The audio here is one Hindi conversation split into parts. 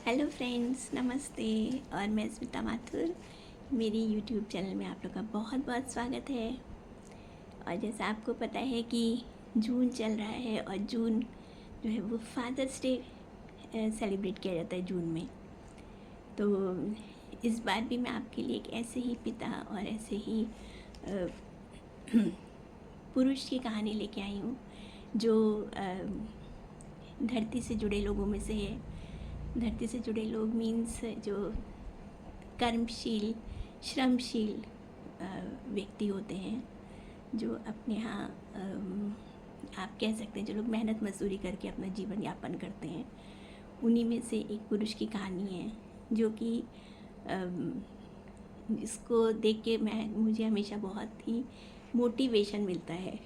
हेलो फ्रेंड्स, नमस्ते। और मैं स्मिता माथुर। मेरी यूट्यूब चैनल में आप लोग का बहुत बहुत स्वागत है। और जैसा आपको पता है कि जून चल रहा है और जून जो है वो फादर्स डे सेलिब्रेट किया जाता है जून में। तो इस बार भी मैं आपके लिए एक ऐसे ही पिता और ऐसे ही अ, पुरुष की कहानी लेके आई हूँ जो धरती से जुड़े लोगों में से है। धरती से जुड़े लोग मीन्स जो कर्मशील, श्रमशील व्यक्ति होते हैं, जो अपने यहाँ आप कह सकते हैं जो लोग मेहनत मजदूरी करके अपना जीवन यापन करते हैं, उन्हीं में से एक पुरुष की कहानी है जो कि इसको देख के मुझे हमेशा बहुत ही मोटिवेशन मिलता है।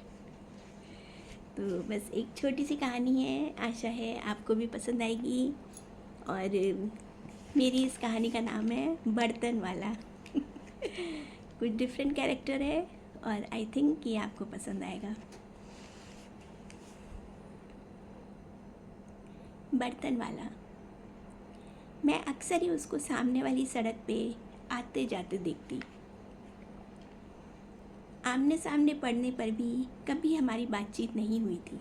तो बस एक छोटी सी कहानी है, आशा है आपको भी पसंद आएगी। और मेरी इस कहानी का नाम है बर्तन वाला। कुछ डिफरेंट कैरेक्टर है और आई थिंक कि आपको पसंद आएगा। बर्तन वाला। मैं अक्सर ही उसको सामने वाली सड़क पे आते जाते देखती। आमने सामने पड़ने पर भी कभी हमारी बातचीत नहीं हुई थी।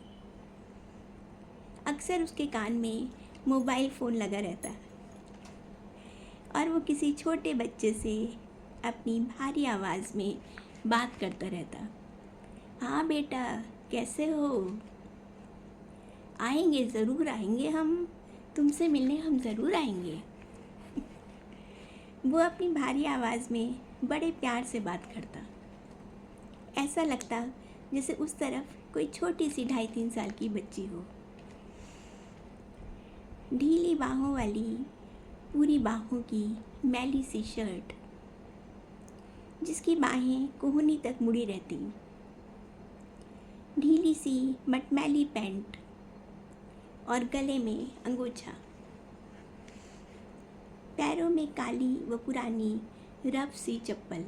अक्सर उसके कान में मोबाइल फ़ोन लगा रहता और वो किसी छोटे बच्चे से अपनी भारी आवाज़ में बात करता रहता। हाँ बेटा, कैसे हो? आएंगे, ज़रूर आएंगे, हम तुमसे मिलने हम ज़रूर आएंगे। वो अपनी भारी आवाज़ में बड़े प्यार से बात करता। ऐसा लगता जैसे उस तरफ कोई छोटी सी 2.5-3 साल की बच्ची हो। ढीली बाहों वाली, पूरी बाहों की मैली सी शर्ट, जिसकी बाहें कोहनी तक मुड़ी रहती। ढीली सी मटमैली पैंट और गले में अंगोछा। पैरों में काली व पुरानी रफ सी चप्पल।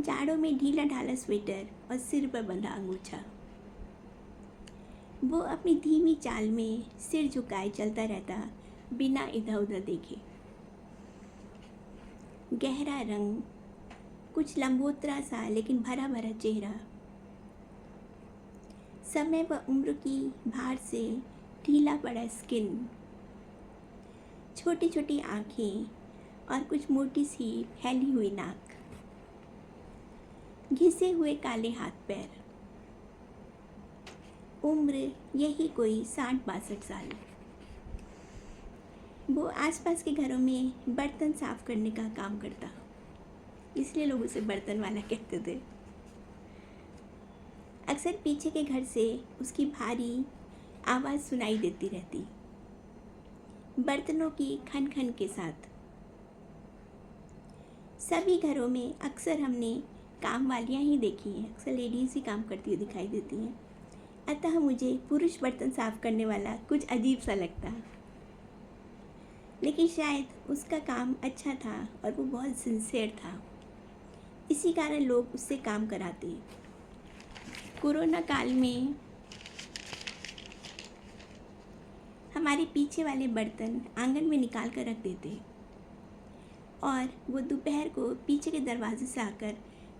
जाड़ों में ढीला ढाला स्वेटर और सिर पर बंधा अंगोछा। वो अपनी धीमी चाल में सिर झुकाए चलता रहता, बिना इधर उधर देखे। गहरा रंग, कुछ लंबोतरा सा लेकिन भरा भरा चेहरा। समय व उम्र की भार से ढीला पड़ा स्किन। छोटी छोटी आँखें और कुछ मोटी सी फैली हुई नाक। घिसे हुए काले हाथ पैर। उम्र यही कोई 60-62 साल। वो आसपास के घरों में बर्तन साफ करने का काम करता, इसलिए लोग उसे बर्तन वाला कहते थे। अक्सर पीछे के घर से उसकी भारी आवाज़ सुनाई देती रहती, बर्तनों की खन खन के साथ। सभी घरों में अक्सर हमने काम वालियाँ ही देखी हैं, अक्सर लेडीज़ ही काम करती हुई दिखाई देती हैं। अतः मुझे पुरुष बर्तन साफ करने वाला कुछ अजीब सा लगता, लेकिन शायद उसका काम अच्छा था और वो बहुत सिंसियर था, इसी कारण लोग उससे काम कराते। कोरोना काल में हमारे पीछे वाले बर्तन आंगन में निकाल कर रख देते और वो दोपहर को पीछे के दरवाजे से आकर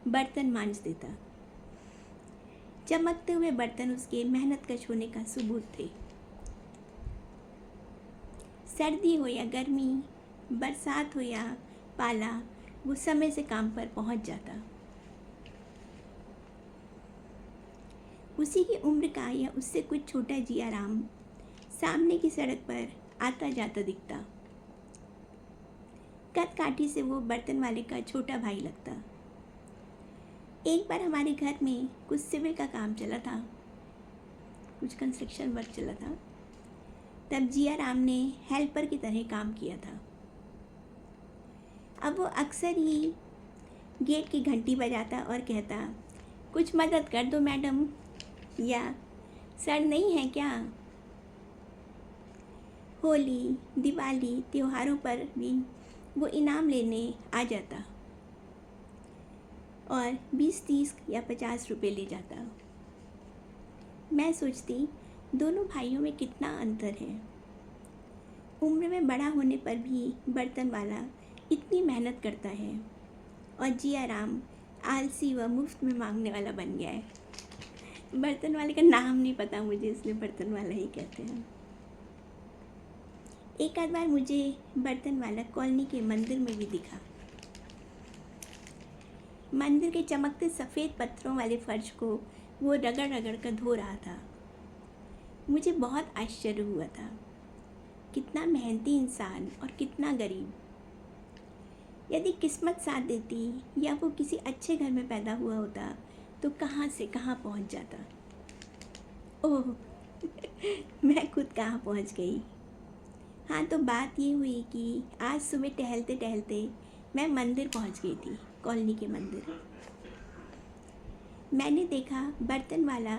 बर्तन मांज देता। चमकते हुए बर्तन उसके मेहनत कश होने का सबूत थे। सर्दी हो या गर्मी, बरसात हो या पाला, वो समय से काम पर पहुंच जाता। उसी की उम्र का या उससे कुछ छोटा जिया राम सामने की सड़क पर आता जाता दिखता। कद काठी से वो बर्तन वाले का छोटा भाई लगता। एक बार हमारे घर में कुछ सिविल का काम चला था, कुछ कंस्ट्रक्शन वर्क चला था। तब जिया राम ने हेल्पर की तरह काम किया था। अब वो अक्सर ही गेट की घंटी बजाता और कहता, कुछ मदद कर दो मैडम, या सर नहीं है क्या? होली, दिवाली, त्योहारों पर भी वो इनाम लेने आ जाता और 20-30 या 50 रुपये ले जाता। मैं सोचती, दोनों भाइयों में कितना अंतर है। उम्र में बड़ा होने पर भी बर्तन वाला इतनी मेहनत करता है और जिया राम आलसी व मुफ्त में मांगने वाला बन गया है। बर्तन वाले का नाम नहीं पता मुझे, इसलिए बर्तन वाला ही कहते हैं। एक आध बार मुझे बर्तन वाला कॉलोनी के मंदिर में भी दिखा। मंदिर के चमकते सफ़ेद पत्थरों वाले फर्श को वो रगड़ रगड़ कर धो रहा था। मुझे बहुत आश्चर्य हुआ था, कितना मेहनती इंसान और कितना गरीब। यदि किस्मत साथ देती या वो किसी अच्छे घर में पैदा हुआ होता तो कहाँ से कहाँ पहुँच जाता। ओह मैं खुद कहाँ पहुँच गई। हाँ, तो बात ये हुई कि आज सुबह टहलते टहलते मैं मंदिर पहुँच गई थी, कॉलोनी के मंदिर। मैंने देखा बर्तन वाला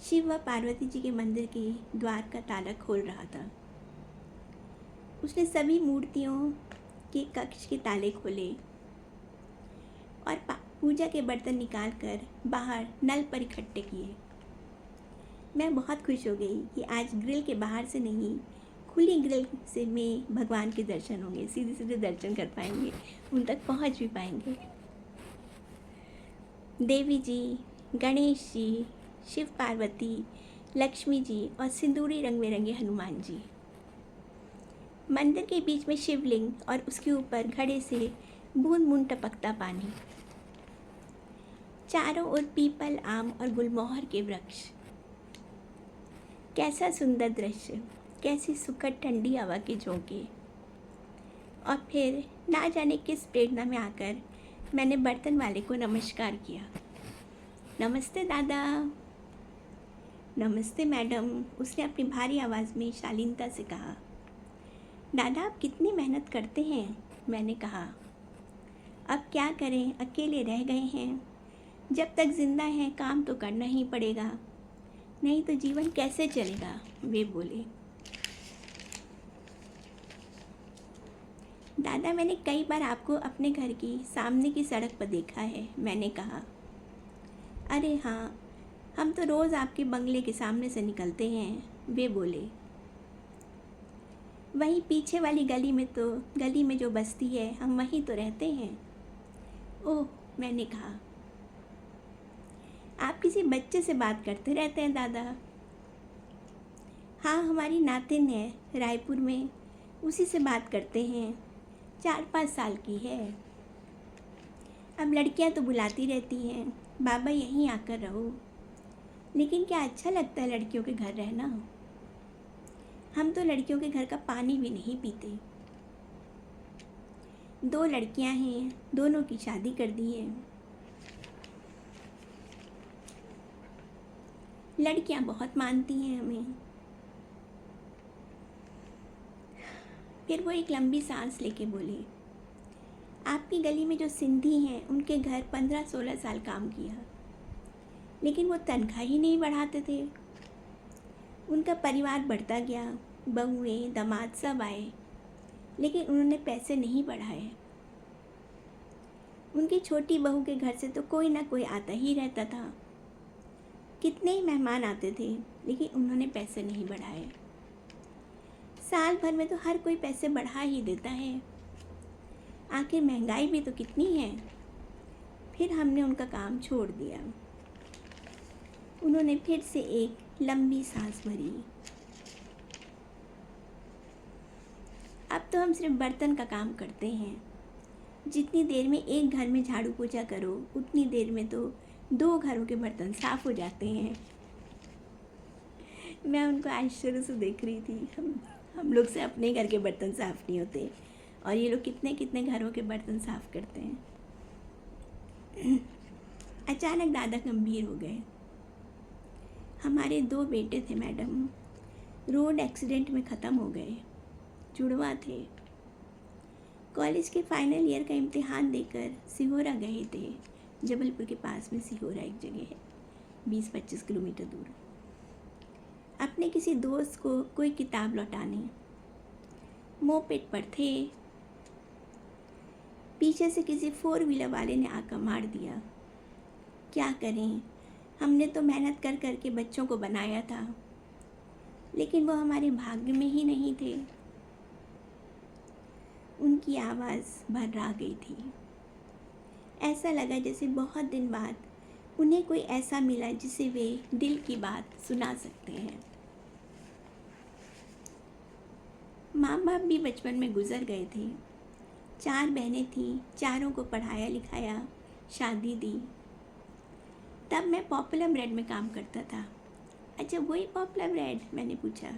शिव व पार्वती जी के मंदिर के द्वार का ताला खोल रहा था। उसने सभी मूर्तियों के कक्ष के ताले खोले और पूजा के बर्तन निकालकर बाहर नल पर इकट्ठे किए। मैं बहुत खुश हो गई कि आज ग्रिल के बाहर से नहीं, खुली ग्रिल से में भगवान के दर्शन होंगे, सीधे सीधे दर्शन कर पाएंगे, उन तक पहुंच भी पाएंगे। देवी जी, गणेश जी, शिव पार्वती, लक्ष्मी जी और सिंदूरी रंग बिरंगे हनुमान जी। मंदिर के बीच में शिवलिंग और उसके ऊपर घड़े से बूंद बूंद टपकता पानी। चारों ओर पीपल, आम और गुलमोहर के वृक्ष। कैसा सुंदर दृश्य, कैसी सुखद ठंडी हवा के झोंके। और फिर ना जाने किस प्रेरणा में आकर मैंने बर्तन वाले को नमस्कार किया। नमस्ते दादा। नमस्ते मैडम, उसने अपनी भारी आवाज़ में शालीनता से कहा। दादा आप कितनी मेहनत करते हैं, मैंने कहा। अब क्या करें, अकेले रह गए हैं। जब तक जिंदा हैं काम तो करना ही पड़ेगा, नहीं तो जीवन कैसे चलेगा, वे बोले। दादा मैंने कई बार आपको अपने घर की सामने की सड़क पर देखा है, मैंने कहा। अरे हाँ, हम तो रोज़ आपके बंगले के सामने से निकलते हैं, वे बोले। वहीं पीछे वाली गली में जो बस्ती है, हम वहीं तो रहते हैं। ओह, मैंने कहा। आप किसी बच्चे से बात करते रहते हैं दादा। हाँ, हमारी नातिन है रायपुर में, उसी से बात करते हैं, 4-5 साल की है। अब लड़कियां तो बुलाती रहती हैं, बाबा यहीं आकर रहो। लेकिन क्या अच्छा लगता है लड़कियों के घर रहना। हम तो लड़कियों के घर का पानी भी नहीं पीते। 2 लड़कियां हैं, दोनों की शादी कर दी है। लड़कियां बहुत मानती हैं हमें। फिर वो एक लंबी सांस लेके बोले, आपकी गली में जो सिंधी हैं उनके घर 15-16 साल काम किया, लेकिन वो तनख्वाह ही नहीं बढ़ाते थे। उनका परिवार बढ़ता गया, बहुएं दामाद सब आए, लेकिन उन्होंने पैसे नहीं बढ़ाए। उनकी छोटी बहू के घर से तो कोई ना कोई आता ही रहता था। कितने ही मेहमान आते थे, लेकिन उन्होंने पैसे नहीं बढ़ाए। साल भर में तो हर कोई पैसे बढ़ा ही देता है, आखिर महंगाई भी तो कितनी है। फिर हमने उनका काम छोड़ दिया। उन्होंने फिर से एक लंबी सांस भरी। अब तो हम सिर्फ बर्तन का काम करते हैं। जितनी देर में एक घर में झाड़ू पोछा करो, उतनी देर में तो 2 घरों के बर्तन साफ हो जाते हैं। मैं उनको आश्चर्य से देख रही थी। हम लोग से अपने घर के बर्तन साफ नहीं होते, और ये लोग कितने कितने घरों के बर्तन साफ करते हैं। अचानक दादा गंभीर हो गए। हमारे 2 बेटे थे मैडम, रोड एक्सीडेंट में ख़त्म हो गए। जुड़वा थे। कॉलेज के फाइनल ईयर का इम्तिहान देकर सिहोरा गए थे। जबलपुर के पास में सिहोरा एक जगह है, 20-25 किलोमीटर दूर। अपने किसी दोस्त को कोई किताब लौटाने मोपेड पर थे। पीछे से किसी 4 व्हीलर वाले ने आकर मार दिया। क्या करें, हमने तो मेहनत कर कर के बच्चों को बनाया था, लेकिन वो हमारे भाग्य में ही नहीं थे। उनकी आवाज़ भर्रा गई थी। ऐसा लगा जैसे बहुत दिन बाद उन्हें कोई ऐसा मिला जिसे वे दिल की बात सुना सकते हैं। माँ बाप भी बचपन में गुजर गए थे। 4 बहनें थीं, चारों को पढ़ाया लिखाया, शादी दी। तब मैं पॉपुलर ब्रेड में काम करता था। अच्छा, वही पॉपुलर ब्रेड? मैंने पूछा।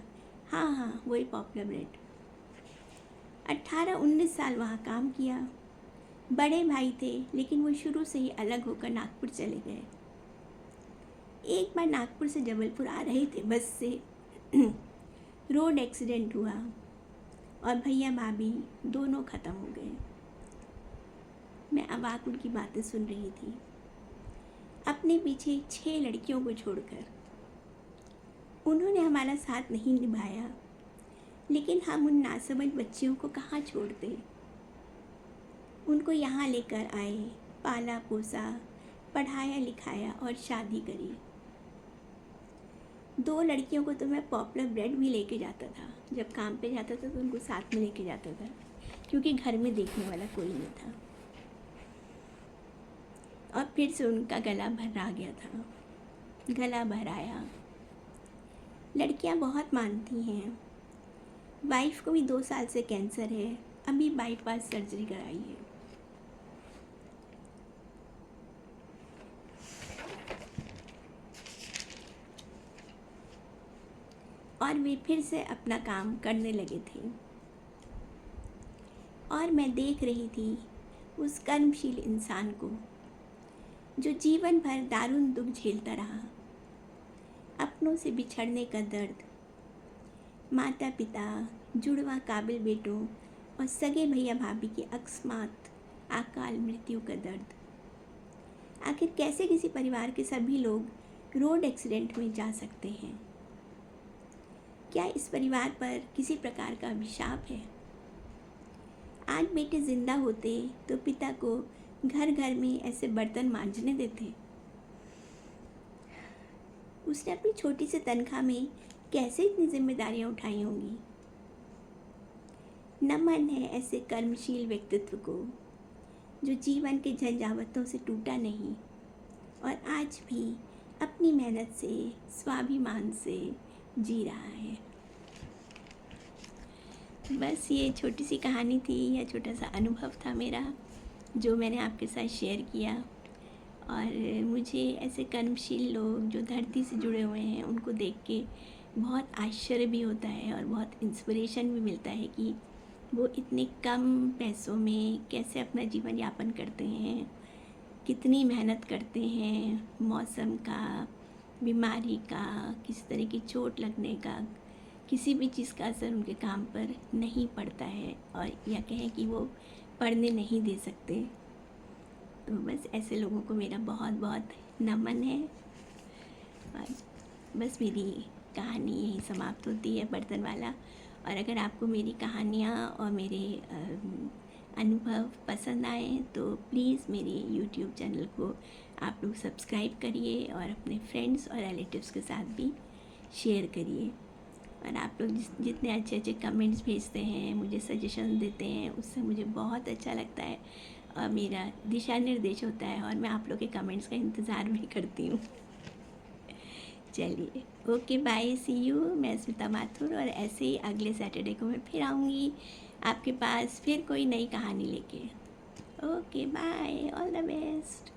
हाँ हाँ, वही पॉपुलर ब्रेड। 18-19 साल वहाँ काम किया। बड़े भाई थे, लेकिन वो शुरू से ही अलग होकर नागपुर चले गए। एक बार नागपुर से जबलपुर आ रहे थे बस से रोड एक्सीडेंट हुआ और भैया भाभी दोनों ख़त्म हो गए। मैं अवाक उनकी बातें सुन रही थी। अपने पीछे 6 लड़कियों को छोड़कर उन्होंने हमारा साथ नहीं निभाया, लेकिन हम उन नासमझ बच्चियों को कहाँ छोड़ते। उनको यहाँ लेकर आए, पाला पोसा, पढ़ाया लिखाया और शादी करी। 2 लड़कियों को तो मैं पॉपुलर ब्रेड भी लेके जाता था। जब काम पे जाता था तो उनको साथ में लेके जाता था, क्योंकि घर में देखने वाला कोई नहीं था। और फिर से उनका गला भरा गया था। गला भराया। लड़कियां बहुत मानती हैं। वाइफ को भी 2 साल से कैंसर है, अभी बाईपास सर्जरी कराई है। और वे फिर से अपना काम करने लगे थे और मैं देख रही थी उस कर्मशील इंसान को जो जीवन भर दारुण दुख झेलता रहा। अपनों से बिछड़ने का दर्द, माता पिता, जुड़वा काबिल बेटों और सगे भैया भाभी की अकस्मात अकाल मृत्यु का दर्द। आखिर कैसे किसी परिवार के सभी लोग रोड एक्सीडेंट में जा सकते हैं? क्या इस परिवार पर किसी प्रकार का अभिशाप है? आज बेटे जिंदा होते तो पिता को घर घर में ऐसे बर्तन मांजने देते। उसने अपनी छोटी सी तनख्वाह में कैसे इतनी जिम्मेदारियां उठाई होंगी। नमन है ऐसे कर्मशील व्यक्तित्व को जो जीवन के झंझावतों से टूटा नहीं और आज भी अपनी मेहनत से, स्वाभिमान से जी रहा है। बस ये छोटी सी कहानी थी, या छोटा सा अनुभव था मेरा जो मैंने आपके साथ शेयर किया। और मुझे ऐसे कर्मशील लोग जो धरती से जुड़े हुए हैं उनको देख के बहुत आश्चर्य भी होता है और बहुत इंस्पिरेशन भी मिलता है कि वो इतने कम पैसों में कैसे अपना जीवन यापन करते हैं, कितनी मेहनत करते हैं, मौसम का, बीमारी का, किसी तरह की चोट लगने का, किसी भी चीज़ का असर उनके काम पर नहीं पड़ता है, और या कहें कि वो पढ़ने नहीं दे सकते। तो बस ऐसे लोगों को मेरा बहुत बहुत नमन है। और बस मेरी कहानी यहीं समाप्त होती है, बर्तन वाला। और अगर आपको मेरी कहानियाँ और मेरे अनुभव पसंद आए तो प्लीज़ मेरे YouTube चैनल को आप लोग सब्सक्राइब करिए और अपने फ्रेंड्स और रिलेटिव्स के साथ भी शेयर करिए। और आप लोग जितने अच्छे अच्छे कमेंट्स भेजते हैं, मुझे सजेशन देते हैं, उससे मुझे बहुत अच्छा लगता है और मेरा दिशा निर्देश होता है, और मैं आप लोग के कमेंट्स का इंतज़ार भी करती हूँ। चलिए, ओके, बाय, सी यू। मैं स्मिता माथुर, और ऐसे ही अगले सैटरडे को मैं फिर आऊँगी आपके पास फिर कोई नई कहानी लेके। Okay, bye, all the best.